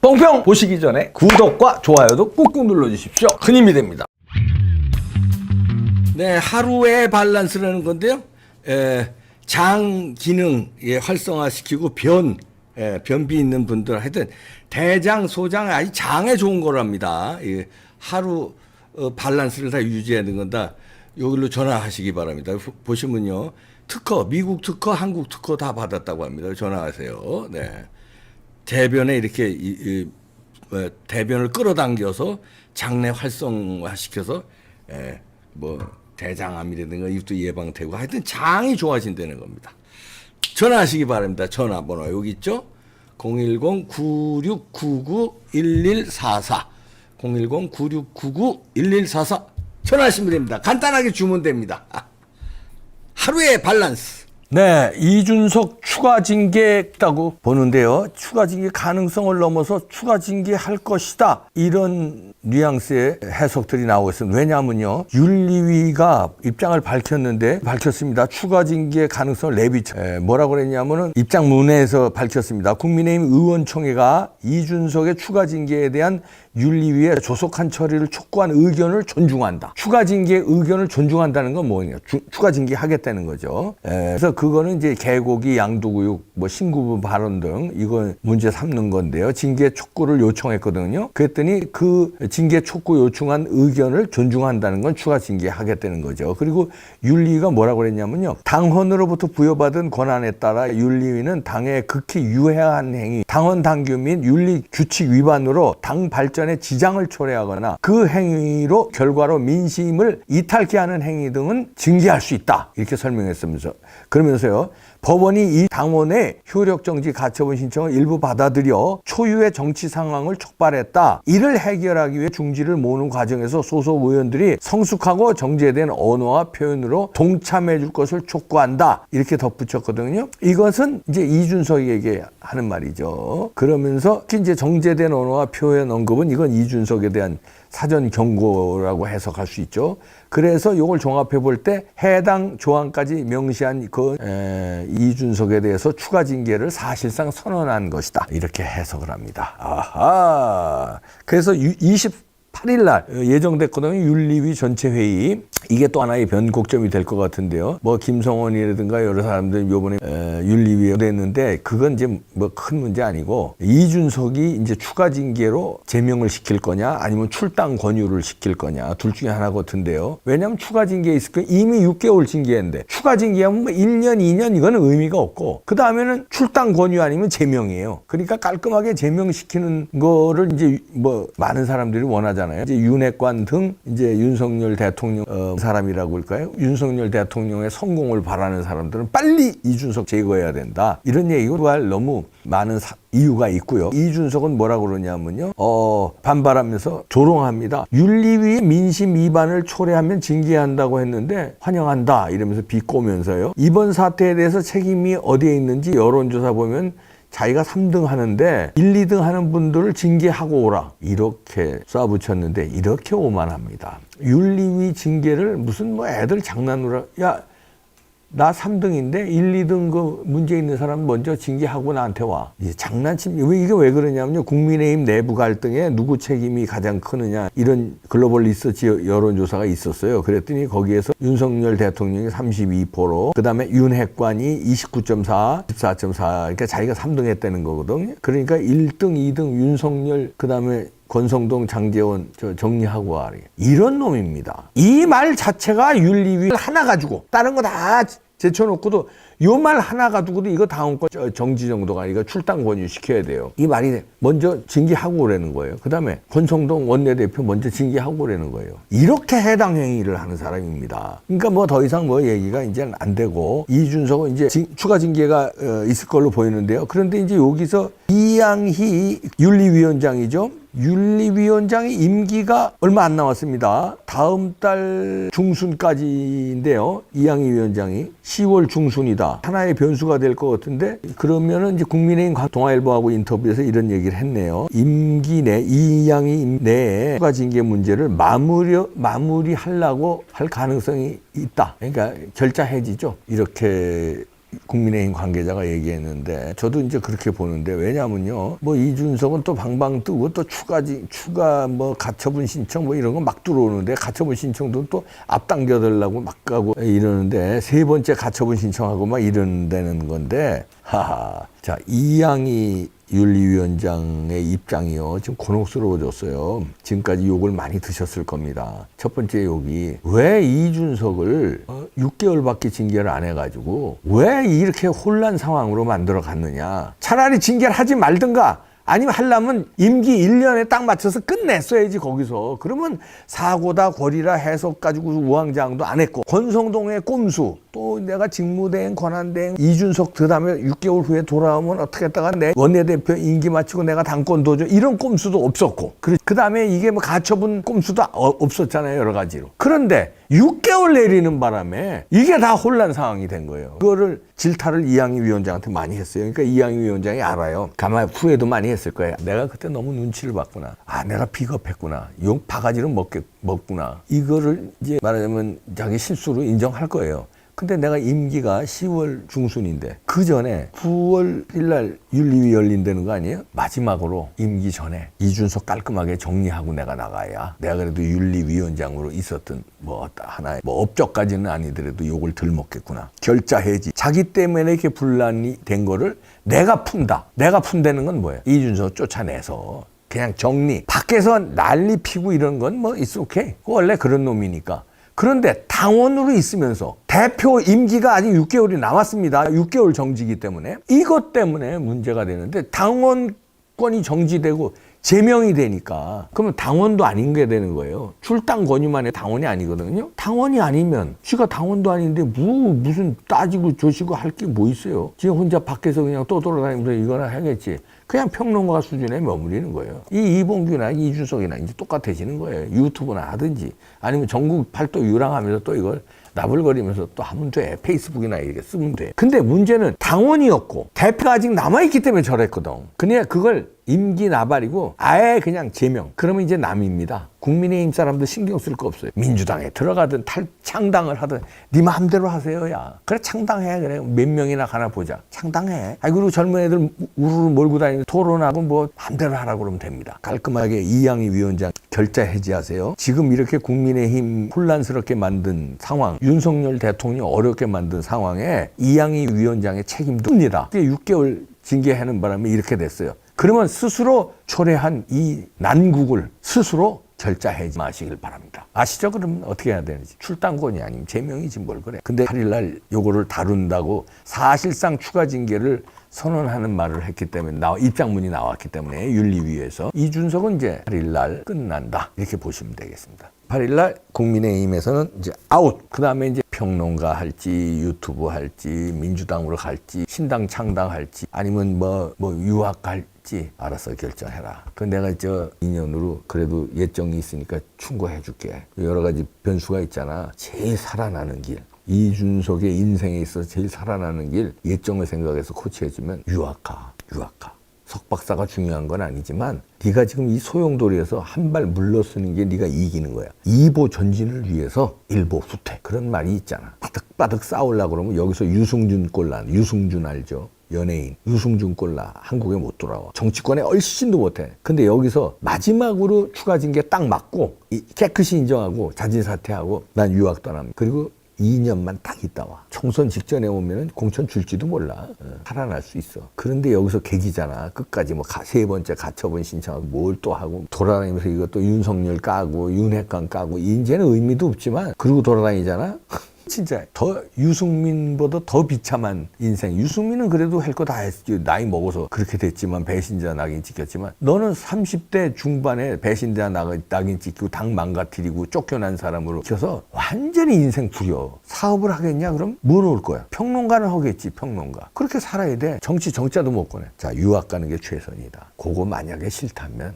뽕평 보시기 전에 구독과 좋아요도 꾹꾹 눌러주십시오. 큰 힘이 됩니다. 네, 하루의 밸런스라는 건데요. 장 기능 활성화시키고 변비 있는 분들 하여튼 대장, 소장, 아니 장에 좋은 거랍니다. 하루 밸런스를 다 유지하는 건 다 여기로 전화하시기 바랍니다. 보시면요. 특허, 미국 특허, 한국 특허 다 받았다고 합니다. 전화하세요. 네. 대변에 이렇게 대변을 끌어당겨서 장내 활성화시켜서 대장암이라든가 이것도 예방되고 하여튼 장이 좋아진다는 겁니다. 전화하시기 바랍니다. 전화번호 여기 있죠. 010-9699-1144 010-9699-1144 전화하시면 됩니다. 간단하게 주문됩니다. 하루의 밸런스. 네, 이준석 추가 징계했다고 보는데요. 추가 징계 가능성을 넘어서 추가 징계할 것이다. 이런 뉘앙스의 해석들이 나오고 있습니다. 왜냐하면요. 윤리위가 입장을 밝혔습니다. 추가 징계 가능성을 내비쳐. 뭐라고 그랬냐면은 입장문에서 밝혔습니다. 국민의힘 의원총회가 이준석의 추가 징계에 대한 윤리위의 조속한 처리를 촉구한 의견을 존중한다. 추가 징계 의견을 존중한다는 건 뭐냐? 추가 징계 하겠다는 거죠. 그래서 그거는 이제 개고기, 양도구육, 신구분 발언 등 이거 문제 삼는 건데요. 징계 촉구를 요청했거든요. 그랬더니 그 징계 촉구 요청한 의견을 존중한다는 건 추가 징계 하겠다는 거죠. 그리고 윤리위가 뭐라고 그랬냐면요. 당헌으로부터 부여받은 권한에 따라 윤리위는 당에 극히 유해한 행위, 당헌 당규 및 윤리 규칙 위반으로 당 발전에 지장을 초래하거나 그 행위로 결과로 민심을 이탈케 하는 행위 등은 징계할 수 있다. 이렇게 설명했으면서 그러면서요. 법원이 이 당원의 효력정지 가처분 신청을 일부 받아들여 초유의 정치 상황을 촉발했다. 이를 해결하기 위해 중지를 모으는 과정에서 소속 의원들이 성숙하고 정제된 언어와 표현으로 동참해 줄 것을 촉구한다. 이렇게 덧붙였거든요. 이것은 이제 이준석에게 하는 말이죠. 그러면서 이제 정제된 언어와 표현 언급은 이건 이준석에 대한 사전 경고라고 해석할 수 있죠. 그래서 이걸 종합해 볼 때 해당 조항까지 명시한 이준석에 대해서 추가 징계를 사실상 선언한 것이다. 이렇게 해석을 합니다. 아하. 그래서 28일 날 예정됐거든요. 윤리위 전체 회의. 이게 또 하나의 변곡점이 될 것 같은데요. 김성원이라든가 여러 사람들이 요번에 윤리위에 됐는데 그건 이제 큰 문제 아니고 이준석이 이제 추가 징계로 제명을 시킬 거냐 아니면 출당 권유를 시킬 거냐 둘 중에 하나 같은데요. 왜냐하면 추가 징계에 있을 거 이미 6개월 징계인데 추가 징계하면 1년, 2년 이거는 의미가 없고 그 다음에는 출당 권유 아니면 제명이에요. 그러니까 깔끔하게 제명시키는 거를 이제 많은 사람들이 원하잖아요. 이제 윤핵관 등 이제 윤석열 대통령 사람이라고 할까요? 윤석열 대통령의 성공을 바라는 사람들은 빨리 이준석 제거해야 된다. 이런 얘기가 너무 많은 이유가 있고요. 이준석은 뭐라고 그러냐면요. 반발하면서 조롱합니다. 윤리위의 민심 위반을 초래하면 징계한다고 했는데 환영한다. 이러면서 비꼬면서요. 이번 사태에 대해서 책임이 어디에 있는지 여론조사 보면 자기가 3등 하는데 1, 2등 하는 분들을 징계하고 오라. 이렇게 쏴붙였는데 이렇게 오만합니다. 윤리위 징계를 무슨 애들 장난으로 나 3등인데 1, 2등 그 문제 있는 사람 먼저 징계하고 나한테 와. 이게 이게 왜 그러냐면요. 국민의힘 내부 갈등에 누구 책임이 가장 크느냐 이런 글로벌 리서치 여론조사가 있었어요. 그랬더니 거기에서 윤석열 대통령이 32%, 그 다음에 윤핵관이 29.4, 14.4, 그러니까 자기가 3등 했다는 거거든요. 그러니까 1등, 2등 윤석열, 그 다음에 권성동, 장제원 정리하고 와. 이런 놈입니다. 이 말 자체가 윤리위 하나 가지고 다른 거 다 제쳐놓고도 요 말 하나 가지고도 이거 다음 거 정지 정도가 아니라 출당 권유 시켜야 돼요. 이 말이 먼저 징계하고 오라는 거예요. 그 다음에 권성동 원내대표 먼저 징계하고 오라는 거예요. 이렇게 해당 행위를 하는 사람입니다. 그러니까 더 이상 얘기가 이제 안 되고 이준석은 이제 추가 징계가 있을 걸로 보이는데요. 그런데 이제 여기서 이양희 윤리위원장이죠. 윤리위원장의 임기가 얼마 안 남았습니다. 다음 달 중순까지인데요. 이양희 위원장이 10월 중순이다. 하나의 변수가 될 것 같은데 그러면은 이제 국민의힘 동아일보하고 인터뷰에서 이런 얘기를 했네요. 임기 내 이양희 내에 추가 징계 문제를 마무리하려고 할 가능성이 있다. 그러니까 결자 해지죠. 이렇게 국민의힘 관계자가 얘기했는데 저도 이제 그렇게 보는데 왜냐면요. 뭐 이준석은 또 방방 뜨고 또 추가 뭐 가처분 신청 뭐 이런 거 막 들어오는데 가처분 신청도 또 앞당겨달라고 막 가고 이러는데 세 번째 가처분 신청하고 막 이런다는 건데 하하. 자, 이양희 윤리위원장의 입장이요. 지금 곤혹스러워졌어요. 지금까지 욕을 많이 드셨을 겁니다. 첫 번째 욕이 왜 이준석을 6개월밖에 징계를 안 해가지고 왜 이렇게 혼란 상황으로 만들어 갔느냐. 차라리 징계를 하지 말든가 아니면 하려면 임기 1년에 딱 맞춰서 끝냈어야지 거기서. 그러면 사고다 거리라 해석 가지고 우왕좌왕도 안 했고 권성동의 꼼수 또 내가 직무대행 권한대행 이준석 그 다음에 6개월 후에 돌아오면 어떻게 했다가 내 원내대표 임기 마치고 내가 당권 도저 이런 꼼수도 없었고 그 다음에 이게 뭐 가처분 꼼수도 없었잖아요. 여러 가지로. 그런데 6개월 내리는 바람에 이게 다 혼란 상황이 된 거예요. 그거를 질타를 이양희 위원장한테 많이 했어요. 그러니까 이양희 위원장이 알아요. 가만 후회도 많이 했을 거예요. 내가 그때 너무 눈치를 봤구나. 아, 내가 비겁했구나. 욕 바가지로 먹구나. 이거를 이제 말하자면 자기 실수로 인정할 거예요. 근데 내가 임기가 10월 중순인데 그 전에 9월 1일 윤리위 열린다는 거 아니에요? 마지막으로 임기 전에 이준석 깔끔하게 정리하고 내가 나가야 내가 그래도 윤리위원장으로 있었던 뭐 하나의 뭐 업적까지는 아니더라도 욕을 덜 먹겠구나. 결자 해지. 자기 때문에 이렇게 분란이 된 거를 내가 푼다. 내가 푼다는 건 뭐예요? 이준석 쫓아내서 그냥 정리. 밖에서 난리 피고 이런 건 뭐 it's okay. 원래 그런 놈이니까. 그런데 당원으로 있으면서 대표 임기가 아직 6개월이 남았습니다. 6개월 정지이기 때문에 이것 때문에 문제가 되는데 당원권이 정지되고 제명이 되니까 그러면 당원도 아닌 게 되는 거예요. 출당 권유만 해 당원이 아니거든요. 당원이 아니면 지가 당원도 아닌데 무슨 따지고 조시고 할 게 뭐 있어요. 지 혼자 밖에서 그냥 떠돌아다니면서 이거나 하겠지. 그냥 평론가 수준에 머무르는 거예요. 이 이봉규나 이준석이나 이제 똑같아지는 거예요. 유튜브나 하든지 아니면 전국 팔도 유랑하면서 또 이걸 나불거리면서 또 하면 돼. 페이스북이나 이렇게 쓰면 돼. 근데 문제는 당원이었고 대표가 아직 남아있기 때문에 저랬거든. 그냥 그걸 임기 나발이고 아예 그냥 제명. 그러면 이제 남입니다. 국민의힘 사람들 신경 쓸 거 없어요. 민주당에 들어가든 창당을 하든 네 마음대로 하세요. 야. 그래 창당해. 그래 몇 명이나 가나 보자. 창당해. 아이 그리고 젊은 애들 우르르 몰고 다니는 토론하고 뭐 마음대로 하라고 그러면 됩니다. 깔끔하게 이양희 위원장 결자 해지하세요. 지금 이렇게 국민의힘 혼란스럽게 만든 상황, 윤석열 대통령이 어렵게 만든 상황에 이양희 위원장의 책임도 큽니다. 6개월 징계하는 바람에 이렇게 됐어요. 그러면 스스로 초래한 이 난국을 스스로 결자하지 마시길 바랍니다. 아시죠? 그러면 어떻게 해야 되는지. 출당권이 아니면 제명이지 뭘 그래. 근데 8일날 요거를 다룬다고 사실상 추가 징계를 선언하는 말을 했기 때문에 입장문이 나왔기 때문에 윤리위에서 이준석은 이제 8일날 끝난다. 이렇게 보시면 되겠습니다. 8일날 국민의힘에서는 이제 아웃. 그 다음에 이제 평론가 할지 유튜브 할지 민주당으로 갈지 신당 창당할지 아니면 뭐 유학 갈지 알아서 결정해라. 그 내가 2년으로 그래도 예정이 있으니까 충고해 줄게. 여러 가지 변수가 있잖아. 제일 살아나는 길. 이준석의 인생에 있어서 제일 살아나는 길 예정을 생각해서 코치해주면 유학가. 석박사가 중요한 건 아니지만 네가 지금 이 소용돌이에서 한 발 물러서는 게 네가 이기는 거야. 2보 전진을 위해서 1보 후퇴. 그런 말이 있잖아. 바득바득 싸우려고 그러면 여기서 유승준 꼴나. 유승준 알죠? 연예인 유승준 꼴나. 한국에 못 돌아와. 정치권에 얼씬도 못해. 근데 여기서 마지막으로 추가 징계 딱 맞고 깨끗이 인정하고 자진 사퇴하고 난 유학 떠납니다. 그리고 2년만 딱 있다 와. 총선 직전에 오면은 공천 줄지도 몰라. 살아날 수 있어. 그런데 여기서 계기잖아. 끝까지 뭐 세 번째 가처분 신청하고 뭘 또 하고 돌아다니면서 이것도 윤석열 까고 윤핵관 까고 이제는 의미도 없지만 그러고 돌아다니잖아. 진짜 더 유승민보다 더 비참한 인생. 유승민은 그래도 할 거 다 했지. 나이 먹어서 그렇게 됐지만 배신자 낙인 찍혔지만 너는 30대 중반에 배신자 낙인 찍히고 당 망가뜨리고 쫓겨난 사람으로 켜서 완전히 인생 부려. 사업을 하겠냐? 그럼 뭐 놓을 거야? 평론가는 하겠지. 평론가. 그렇게 살아야 돼. 정자도 못 꺼내. 자, 유학 가는 게 최선이다. 그거 만약에 싫다면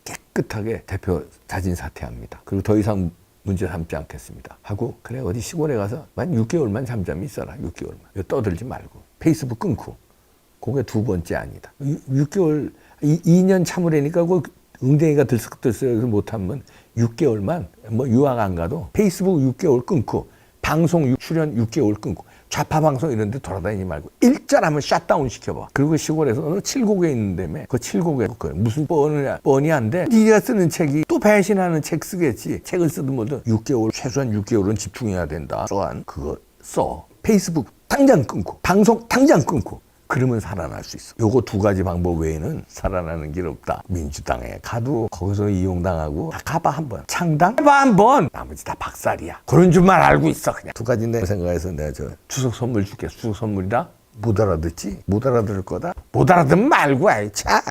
깨끗하게 대표 자진 사퇴합니다. 그리고 더 이상 문제 삼지 않겠습니다. 하고 그래 어디 시골에 가서 만 6개월만 잠잠히 있어라. 6개월만. 떠들지 말고. 페이스북 끊고. 그게 두 번째 아니다. 6개월 2년 참으려니까 그 응대기가 들썩들썩 못하면 6개월만 뭐 유학 안 가도 페이스북 6개월 끊고 방송 출연 6개월 끊고 좌파 방송 이런 데 돌아다니지 말고 일자로 한번 샷다운 시켜봐. 그리고 시골에서 너 칠곡에 있는다며. 그 칠곡에 무슨 뻔이 안 돼. 네가 쓰는 책이 또 배신하는 책 쓰겠지. 책을 쓰든 뭐든 6개월 최소한 6개월은 집중해야 된다. 또한 그거 써. 페이스북 당장 끊고 방송 당장 끊고 그러면 살아날 수 있어. 요거 두 가지 방법 외에는 살아나는 길 없다. 민주당에 가도 거기서 이용당하고 다 가봐 한번. 창당 해봐 한번. 나머지 다 박살이야. 그런 줄만 알고 있어 그냥. 두 가지 내 생각해서 내가 저 추석 선물 줄게. 추석 선물이다. 못 알아듣지? 못 알아들을 거다. 못 알아듣면 말고 아이 차.